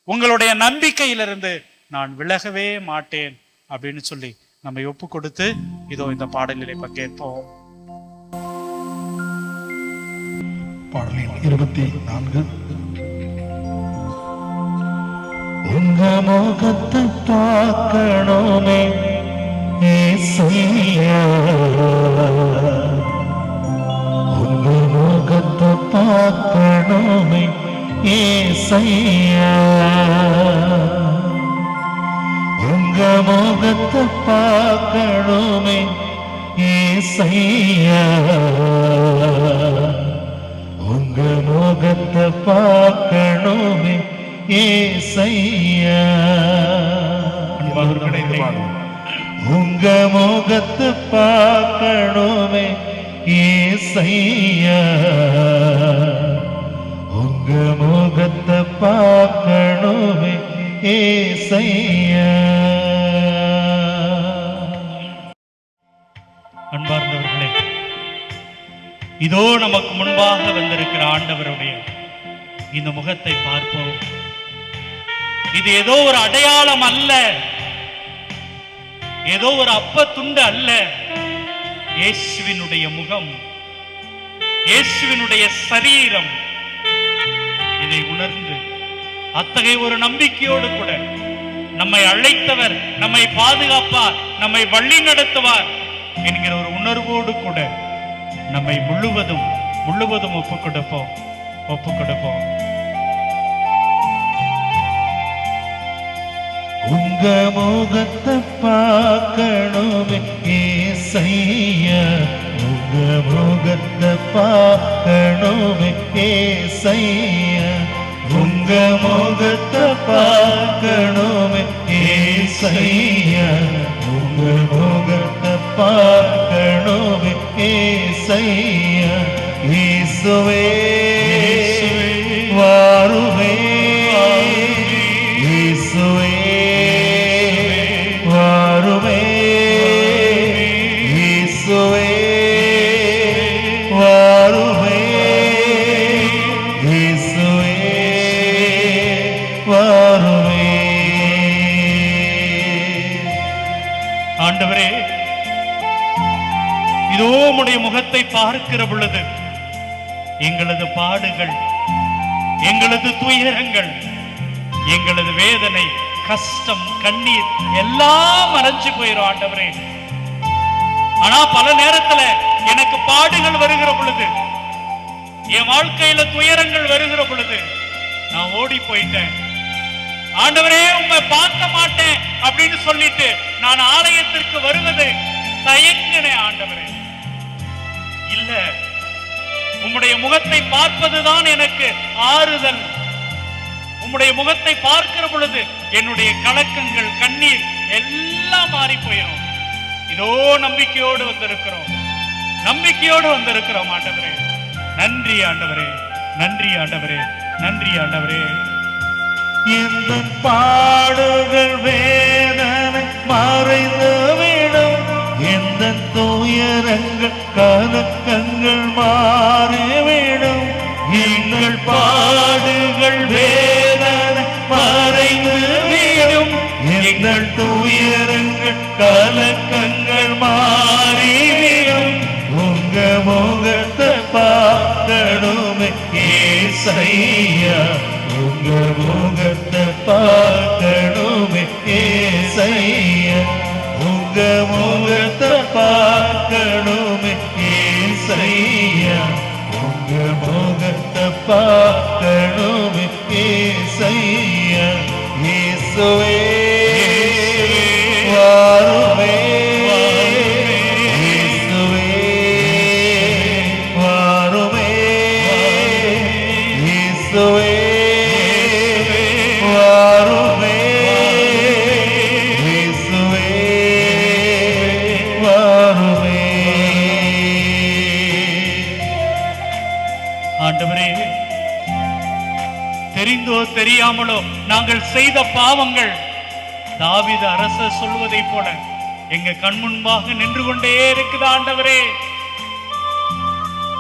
உங்களுடைய நம்பிக்கையிலிருந்து நான் விலகவே மாட்டேன் அப்படின்னு சொல்லி நம்மை ஒப்பு கொடுத்து இதோ இந்த பாடலிலே பங்கேற்போம். பாடலின் 24. உங்க முகத்தை பார்க்கணுமே ஏசையா, உங்க முகத்தை பார்க்கணுமே ஏசையா, உங்க முகத்தை பார்க்கணுமே ஏசையா, உங்க முகத்தை பார்க்கணுமே ஏசையா. உங்க முகத்தை பார்க்கணுமே ஏசையா, உங்க முகத்தை பார்க்கணுமே ஏசையா. அன்பார்ந்தவர்களே, இதோ நமக்கு முன்பாக வந்திருக்கிற ஆண்டவருடைய இந்த முகத்தை பார்ப்போம். இது ஏதோ ஒரு அடையாளம் அல்ல, ஏதோ ஒரு அப்ப துண்டு அல்ல. இயேசுவினுடைய முகம், இயேசுவினுடைய சரீரம். இதை உணர்ந்து அத்தகைய ஒரு நம்பிக்கையோடு கூட நம்மை அழைத்தவர் நம்மை பாதுகாப்பார், நம்மை வழி நடத்துவார் என்கிற ஒரு உணர்வோடு கூட நம்மை முழுவதும் ஒப்புக் கொடுப்போம். உங்க முகத்தை பார்க்கணுமே ஏசையா, உங்க முகத்தை பார்க்கணுமே ஏசையா, உங்க முகத்தை பார்க்கணுமே ஏசையா, உங்க முகத்தை பார்க்கணுமே ஏசையா. இயேசுவே வாருமே, இயேசுவே வாருமே, இயேசுவே வாருமே, இயேசுவே வாருமே. ஆண்டவரே, இதோ உம்முடைய முகத்தை பார்க்கிற பொழுது எங்களது பாடுகள், எங்களது துயரங்கள், எங்களது வேதனை, கஷ்டம், கண்ணீர் எல்லாம் மறைஞ்சு போயிரும் ஆண்டவரே. ஆனா பல நேரத்துல எனக்கு பாடுகள் வருகிற பொழுது, என் வாழ்க்கையில துயரங்கள் வருகிற பொழுது நான் ஓடி போயிட்டேன். ஆண்டவரே, உம்மை பார்க்க மாட்டேன் அப்படின்னு சொல்லிட்டு நான் ஆலயத்திற்கு வருவது தயங்கினேன். ஆண்டவரே, இல்ல, உம்முடைய முகத்தை பார்ப்பதுதான் எனக்கு ஆறுதல். உம்முடைய முகத்தை பார்க்கிற பொழுது என்னுடைய கலக்கங்கள், கண்ணீர் எல்லாம் மாறி போயிடும். இதோ நம்பிக்கையோடு வந்திருக்கிறோம் ஆண்டவரே. நன்றி ஆண்டவரே, நன்றி ஆண்டவரே, நன்றி ஆண்டவரே. எந்த பாடுகள் வேதனை மறைந்துவிடும், எந்த துயரங்கள் கலக்கங்கள் மாறிவிடும். எங்கள் பாடுகள் வேதனை மறைந்துவிடும், எங்கள் துயரங்கள் கலக்கங்கள் மாறிவிடும். உங்க முகத்தை பார்க்கணுமே ஏசையா, உங்க முகத்தை பார்க்கணுமே ஏசையா, உங்க முகத்தை பார்க்கணுமே ஏசையா, உங்க முகத்தை பார்க்கணுமே ஏசையா. இயேசுவே வாருமே, இயேசுவே வாருமே, இயேசுவே வாருமே, இயேசுவே வாருமே. ஆண்டவரே, தெரிந்தோ தெரியாமலோ நாங்கள் செய்த பாவங்கள் தாவீது அரசர் சொல்வதை போல எங்க கண் முன்பாக நின்று கொண்டே இருக்குது. ஆண்டவரே,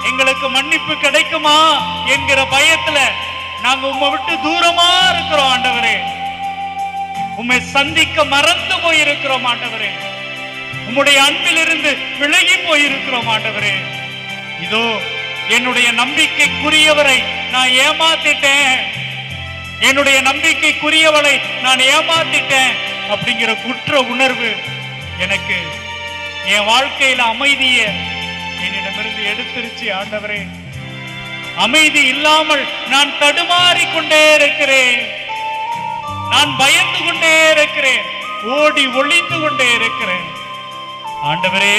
எங்களுக்கு மன்னிப்பு கிடைக்குமா என்கிற பயத்துல நாங்க உம்மை விட்டு தூரமா இருக்கிறோம். ஆண்டவரே, உம்மை சந்திக்க மறந்து போயிருக்கிறோம். ஆண்டவரே, உம்முடைய அன்பிலிருந்து விலகி போயிருக்கிறோம். ஆண்டவரே, இதோ என்னுடைய நம்பிக்கைக்குரியவரை நான் ஏமாத்திட்டேன், என்னுடைய நம்பிக்கைக்குரியவளை நான் ஏமாத்திட்டேன் அப்படிங்கிற குற்ற உணர்வு எனக்கு என் வாழ்க்கையில அமைதியை என்னிடமிருந்து எடுத்துருச்சு. ஆண்டவரே, அமைதி இல்லாமல் நான் தடுமாறி கொண்டே இருக்கிறேன், நான் பயந்து கொண்டே இருக்கிறேன், ஓடி ஒளிந்து கொண்டே இருக்கிறேன். ஆண்டவரே,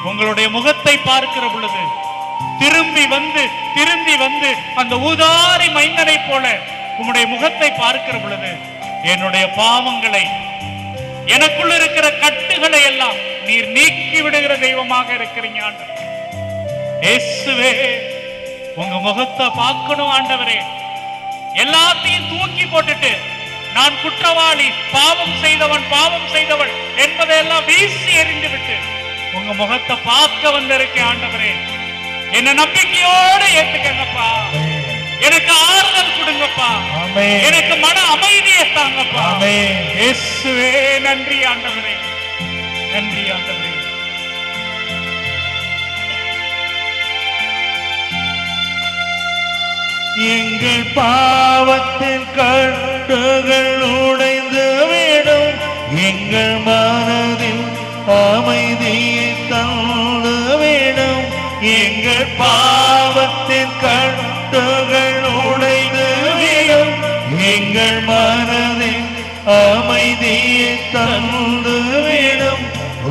உங்களுடைய முகத்தை பார்க்கிற பொழுது திரும்பி வந்து அந்த ஊதாரி மைந்தனை போல உம்முடைய முகத்தை பார்க்கிற பொழுது என்னுடைய பாவங்களை, எனக்குள்ள இருக்கிற கட்டுகளை எல்லாம் நீர் நீக்கி விடுகிற தெய்வமாக இருக்கிறீங்க. ஆண்டவர் இயேசுவே, உங்க முகத்தை பார்க்கணும். ஆண்டவரே, எல்லாத்தையும் தூக்கி போட்டுட்டு நான் குற்றவாளி, பாவம் செய்தவள் என்பதையெல்லாம் வீசி எறிந்து விட்டு உங்க முகத்தை பார்க்க வந்திருக்கேன். ஆண்டவரே, என்ன நம்பிக்கையோடு ஏத்துக்கங்கப்பா, எனக்கு ஆறுதல் கொடுங்கப்பா, எனக்கு மன அமைதியை தாங்கப்பா. இயேசுவே, நன்றி ஆண்டவரே, நன்றி ஆண்டவரே. எங்கள் பாவத்தின் கட்டுகள் உடைந்து விடும், எங்கள் மனதில் அமைதியை தந்து விடும். எங்கள் பாவத்தின் கட்டுகள் உடைந்து விடும், எங்கள் மனதில் அமைதியை தந்து விடும்.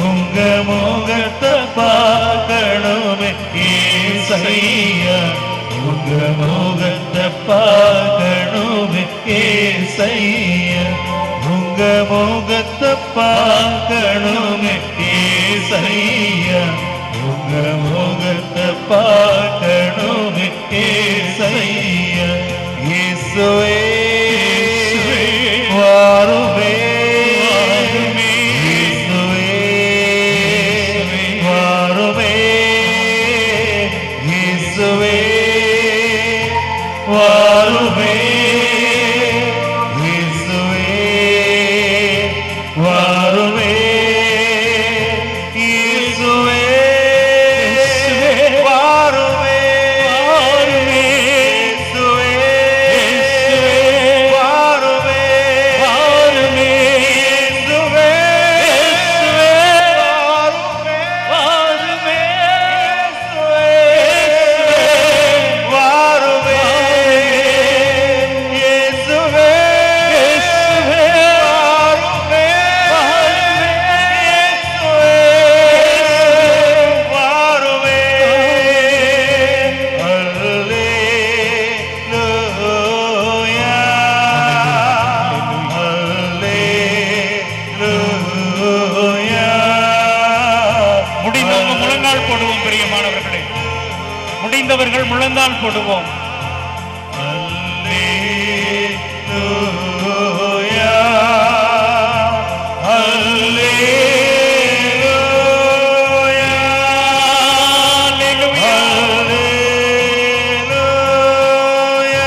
உங்க முகத்தை பார்க்கணுமே ஏசையா, உங்க முகத்தை பார்க்கணுமே ஏசையா, உங்க முகத்தை பார்க்கணுமே ஏசையா, உங்க முகத்தை பார்க்கணுமே ஏசையா. இயேசுவே வாருமே, இயேசுவே வாருமே, இயேசுவே வாருமே, இயேசுவே வாருமே, இயேசுவே வாருமே, இயேசுவே வாருமே, இயேசுவே வாருமே, வாருமே, இயேசுவே வாருமே, அல்லேலூயா, அல்லேலூயா. முடிந்தவங்க முழங்கால் போடுவோம். பிரியமானவர்களே, முடிந்தவர்கள் முழங்கால் போடுவோம். அல்லேலூயா, அல்லேலூயா, அல்லேலூயா,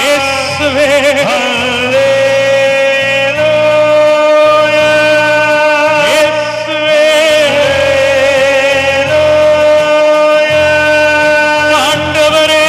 இயேசுவே, அல்லேலூயா, இயேசுவே, அல்லேலூயா, ஆண்டவரே,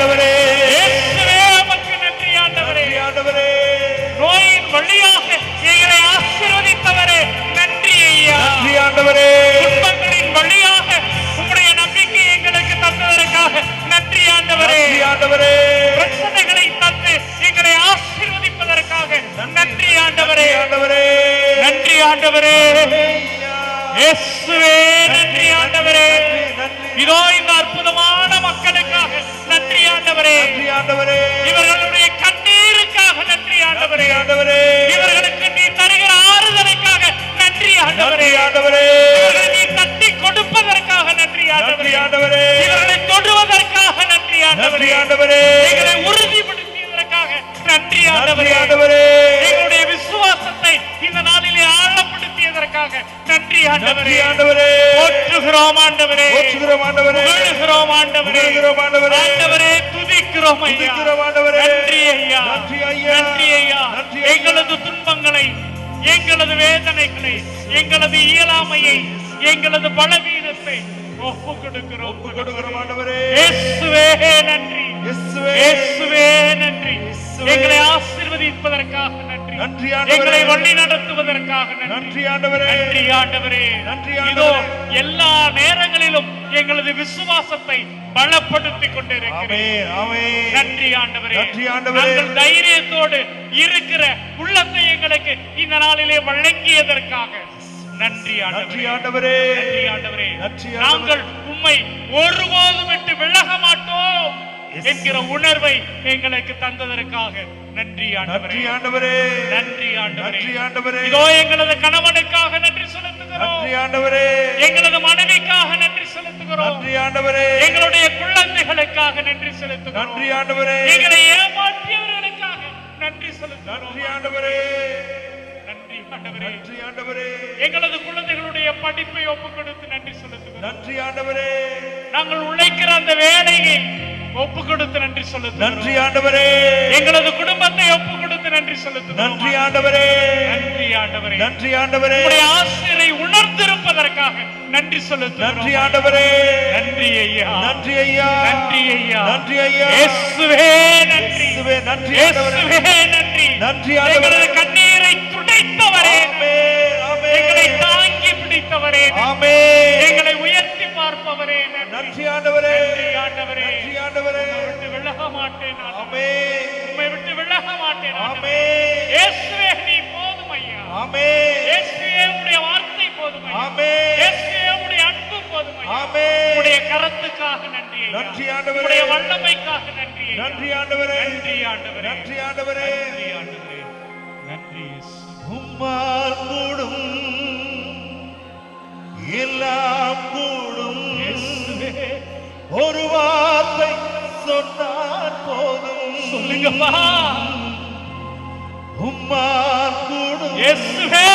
ஆண்டவரே. இயேசுவே உமக்கு நன்றி ஆண்டவரே. நன்றி ஆண்டவரே. நோயின் வழியாக எங்களை ஆசீர்வதித்தவரே நன்றி ஐயா. நன்றி ஆண்டவரே. துன்பங்களின் வழியாக உம்முடைய நம்பிக்கை எங்களுக்கு தந்ததற்காக நன்றி ஆண்டவரே. நன்றி ஆண்டவரே. பிரச்சனைகளை தந்து எங்களை ஆசீர்வதிப்பதற்காக நன்றி ஆண்டவரே. ஆண்டவரே. நன்றி ஆண்டவரே. இயேசுவே நன்றி ஆண்டவரே. இதோ இந்த அற்புதமான மக்களுக்காக நன்றி ஆண்டவரே. நன்றி ஆண்டவரே. இவர்களுடைய கண்ணீருக்காக நன்றி ஆண்டவரே. ஆண்டவரே. இவர்களுக்கு நீ தருகிற ஆறுதலுக்காக நன்றி ஆண்டவரே. ஆண்டவரே. இவர்களை நீ தட்டி கொடுப்பதற்காக நன்றி ஆண்டவரே. ஆண்டவரே. இவர்களை தொடுவதற்காக நன்றி ஆண்டவரே. ஆண்டவரே. எங்களை உறுதிப்படுத்தியதற்காக நன்றி ஆண்டவரே. ஆண்டவரே. எங்களுடைய விசுவாசத்தை இந்த நாளிலே ஆழப்படுத்தியதற்காக நன்றி ஆண்டவரே. ஆண்டவரே. போற்றுகிறோம் ஆண்டவரே. போற்றுகிறோம் ஆண்டவரே. புகழுகிறோம் ஆண்டவரே. புகழுகிறோம் ஆண்டவரே. ஆண்டவரே துதிக்கிறோம் ஐயா. துதிக்கிறோம் ஆண்டவரே. நன்றி ஐயா. நன்றி ஐயா. நன்றி ஐயா. நன்றி ஐயா. எங்களது துன்பங்களை, எங்களது வேதனைகளை, எங்களது இயலாமையை, எங்களது பலவீனத்தை ஒப்பு கொடுக்கிறோம். கொடுக்கிறோம் ஆண்டவரே. இயேசுவே நன்றி. இயேசுவே. இயேசுவே நன்றி. இயேசுவே. எங்களை ஆசீர்வதிப்பதற்காக நன்றி. நன்றி ஆண்டவரே. எங்களை வழி நடத்துவதற்காக நன்றி. நன்றி ஆண்டவரே. நன்றி ஆண்டவரே. நன்றி இதோ ஆண்டவரே. எல்லா நேரங்களிலும் எங்களது விசுவாசத்தை பலப்படுத்திக் கொண்டிருக்கிறேன். ஆமென். ஆமென். நன்றி ஆண்டவரே. நன்றி ஆண்டவரே. நாங்கள் தைரியத்தோடு இருக்கிற உள்ளத்தை எங்களுக்கு இந்த நாளிலே வழங்கியதற்காக நன்றி நன்றி ஆண்டவரே. ஆண்டவரே. நன்றி ஆண்டவரே. நன்றி ஆண்டவரே. நாங்கள் உம்மை ஒருபோதும் விட்டு விலக மாட்டோம் என்கிற உணர்வை எங்களுக்கு தந்ததற்காக நன்றி ஆண்டவரே. நன்றி ஆண்டவரே. நன்றி ஆண்டவரே. நன்றி ஆண்டவரே. இதோ எங்களது கணவனுக்காக நன்றி செலுத்துகிறோம். நன்றி ஆண்டவரே. எங்களது மனைவிக்காக நன்றி செலுத்துகிறோம். நன்றி ஆண்டவரே. எங்களுடைய குழந்தைகளுக்காக நன்றி செலுத்துகிறோம். நன்றி ஆண்டவரே. எங்களை ஏமாற்றியவர்களுக்காக நன்றி செலுத்துகிறோம். நன்றி ஆண்டவரே. நன்றி ஆண்டவரே. நன்றி ஆண்டவரே. எங்களது குழந்தைகளுடைய படிப்பை ஒப்புக் கொடுத்து நன்றி செலுத்துகிறோம். நன்றி ஆண்டவரே. நாங்கள் உழைக்கிற அந்த வேலையை ஒப்பு கொடுத்து நன்றி செலுத்துகிறோம். நன்றி ஆண்டவரே. எங்களது குடும்பத்தை ஒப்பு கொடுத்து நன்றி செலுத்துகிறோம். நன்றி ஆண்டவரே. நன்றி ஆண்டவரே. நன்றி ஆண்டவரே. உம்முடைய ஆசிரை உணர்ந்திருப்பதற்காக நன்றி செலுத்துகிறோம். நன்றி ஆண்டவரே. நன்றி ஐயா. நன்றி ஐயா. நன்றி ஐயா. நன்றி ஐயா. இயேசுவே நன்றி. இயேசுவே நன்றி ஆண்டவரே. இயேசுவே நன்றி. நன்றி ஆண்டவரே. எங்களது கண்ணீரை துடைத்தவரே. ஆமென். ஆமென். எங்களை தாங்கி பிடித்தவரே. ஆமென். எங்களை உயர்த்தி பார்ப்பவரே. நன்றி ஆண்டவரே. நன்றி ஆண்டவரே. நன்றி ஆண்டவரே. உம்மை விட்டு விலக மாட்டேன் ஆண்டவரே. ஆமென். உம்மை விட்டு விலக மாட்டேன் ஆண்டவரே. ஆமென். இயேசுவே நீ போதும் ஐயா. ஆமென். இயேசுவே உம்முடைய வார்த்தை போதும் ஐயா. ஆமென். இயேசுவே உம்முடைய அன்பு போதும் ஐயா. ஆமென். உம்முடைய கரத்துக்காக நன்றி ஐயா. நன்றி ஆண்டவரே. உம்முடைய வல்லமைக்காக நன்றி ஐயா. நன்றி ஆண்டவரே. நன்றி ஆண்டவரே. நன்றி ஆண்டவரே. நன்றி ஆண்டவரே. நன்றி இயேசு. உம்மால் கூடும் எல்லாம் கூடும். இயேசுவே ஒரு வார்த்தை சொன்னால் போதும். சொல்லுங்கப்பா. உம்மால் கூடும் இயேசுவே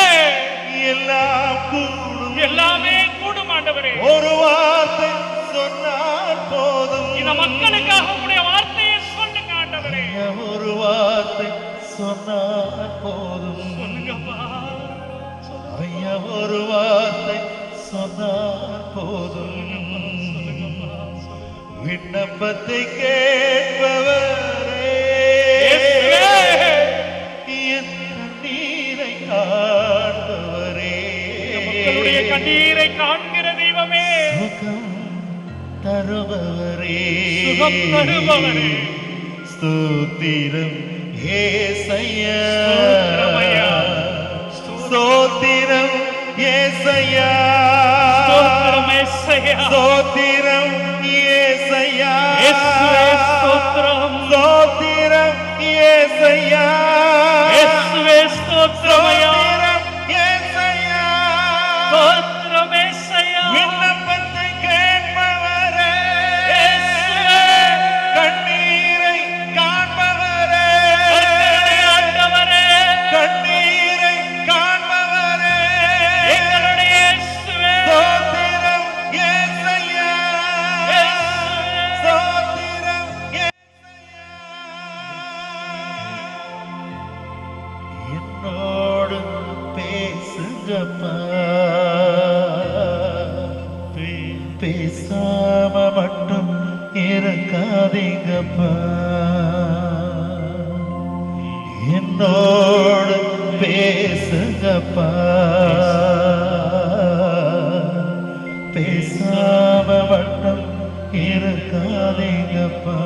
எல்லாம் கூடும். எல்லாமே கூடும் ஆண்டவரே. ஒரு வார்த்தை சொன்னால் போதும். இந்த மக்களுக்காக உம்முடைய வார்த்தையை சொல்லுங்க ஆண்டவரே. ஒரு வார்த்தை சொன்னால் போதும். சொல்லுங்கப்பா. ஐயா ஒரு வார்த்தை சொன்னால் போதும். விண்ணப்பத்தை கேட்பவரே. என் கண்ணீரை காண்பவரே. மக்களுடைய கண்ணீரை காண்கிற தெய்வமே. சுகம் தருபவரே. சுகம் தருபவரே. ஸ்தோத்திரம் ஏசையா. ஸ்தோத்திரம் ஐயா. ஸ்தோத்திரம் ஏசையா. ஸ்தோத்திரம் ஏசையா. ஸ்தோத்திரம் ஏசையா. இயேசுவே ஸ்தோத்திரம். ஸ்தோத்திரம் ஏசையா. இயேசுவே ஸ்தோத்திரம் ஐயா. ஸ்தோத்திரம் ஏசையா. ஸ்தோத்திரம் ஏசையா. விண்ணப்பத்தை கேட்பவரே. இயேசுவே கண்ணீரை காண்பவரே. எங்களுடைய ஆண்டவரே. கண்ணீரை காண்பவரே. எங்களுடைய இயேசுவே. ஸ்தோத்திரம் ஏசையா. இயேசுவே. ஸ்தோத்திரம் ஏசையா. என்னோடு பேசுங்கப்பா. பேசாம மட்டும் இறக்காதீங்கப்பா, என்னோடு பேசுங்கப்பா, பேசாம மட்டும் இருக்காதீங்கப்பா.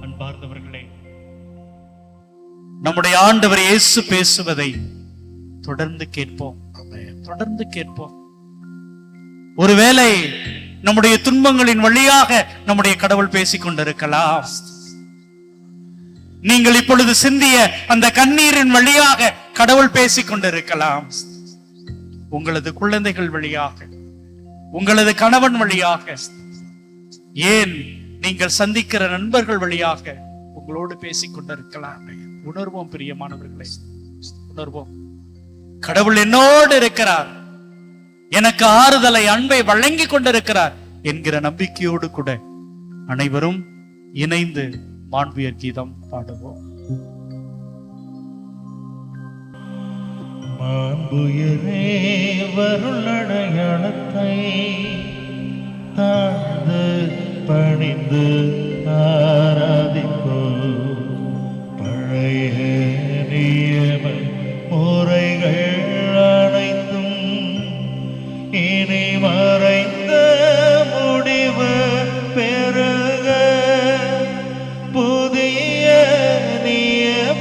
அன்பார்ந்தவர்களே, நம்முடைய ஆண்டவர் இயேசு பேசுவதை தொடர்ந்து கேட்போம், தொடர்ந்து கேட்போம். ஒருவேளை நம்முடைய துன்பங்களின் வழியாக நம்முடைய கடவுள் பேசிக் கொண்டிருக்கலாம். நீங்கள் இப்பொழுது சிந்திய அந்த கண்ணீரின் வழியாக கடவுள் பேசிக் கொண்டிருக்கலாம். உங்களது குழந்தைகள் வழியாக, உங்களது கணவன் வழியாக, ஏன் நீங்கள் சந்திக்கிற நண்பர்கள் வழியாக உங்களோடு பேசிக் கொண்டிருக்கலாம். உணர்வோம் பிரியமானவர்களே, உணர்வோம். கடவுள் என்னோடு இருக்கிறார், எனக்கு ஆறுதலை அன்பை வழங்கி கொண்டிருக்கிறார் என்கிற நம்பிக்கையோடு கூட அனைவரும் இணைந்து மாண்புயர் கீதம் பாடுவோம். மாண்புயரே வருளடையாளத்தை தாழ்ந்து பணிந்து ஆராதிப்போ, பழைய நியம முறைகள் அனைத்தும் இனி மறைந்த முடிவு பெருக, புதிய நியம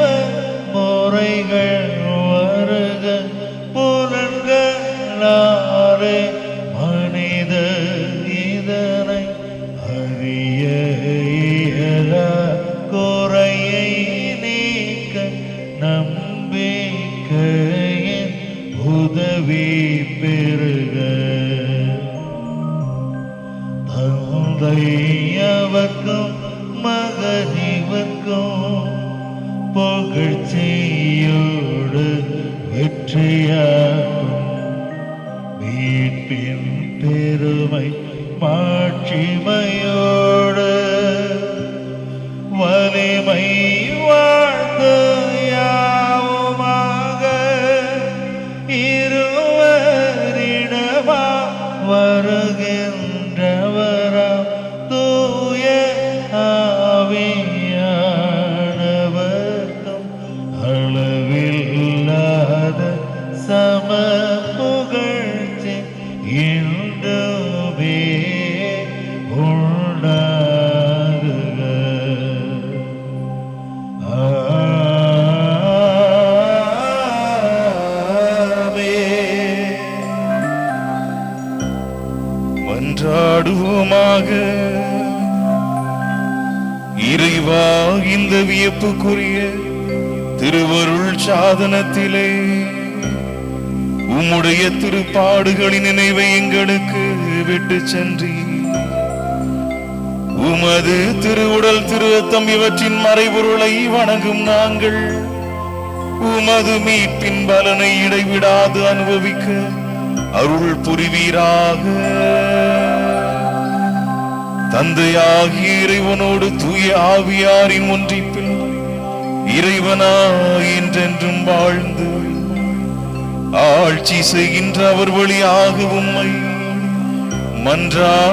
முறைகள் வருக, புலன்களாலே மனித இதனை அறிய இயலா குறையை நீக்க நம்பிக்கையின் உதவி பெருக, தந்தையவர்க்கும் மகனிவர்க்கும் புகழ்ச்சியோடு வெற்றியாகும், மீட்பின் பெருமை மாட்சிமையோடு வலிமை வாழ்ந்து யாவுமாக இருவரிடமா வருகின்றவராம் தூய ஆவியானவர்க்கும் அளவில்லாத சம புகழ்ச்சி இன்றுமே உண்டாகுக. ஆமென். மன்றாடுவோமாக. இறைவா, இந்த வியப்புக்குரிய திருவருள் சாதனத்திலே உம்முடைய திருப்பாடுகளின் நினைவை எங்களுக்கு விட்டு சென்றி, உமது திருவுடல் திருரத்தம் இவற்றின் மறைபொருளை வணங்கும் நாங்கள் உமது மீட்பின் பலனை இடைவிடாது அனுபவிக்க அருள் புரிவீராக. தந்தையாகிய இறைவனோடு தூய ஆவியாரின் ஒன்றிப்பில் இறைவனாய் என்றென்றும் வாழ்ந்து ஆட்சி செய்கின்ற அவர் வழியாக உம்மை மன்றாடுகின்றோம்.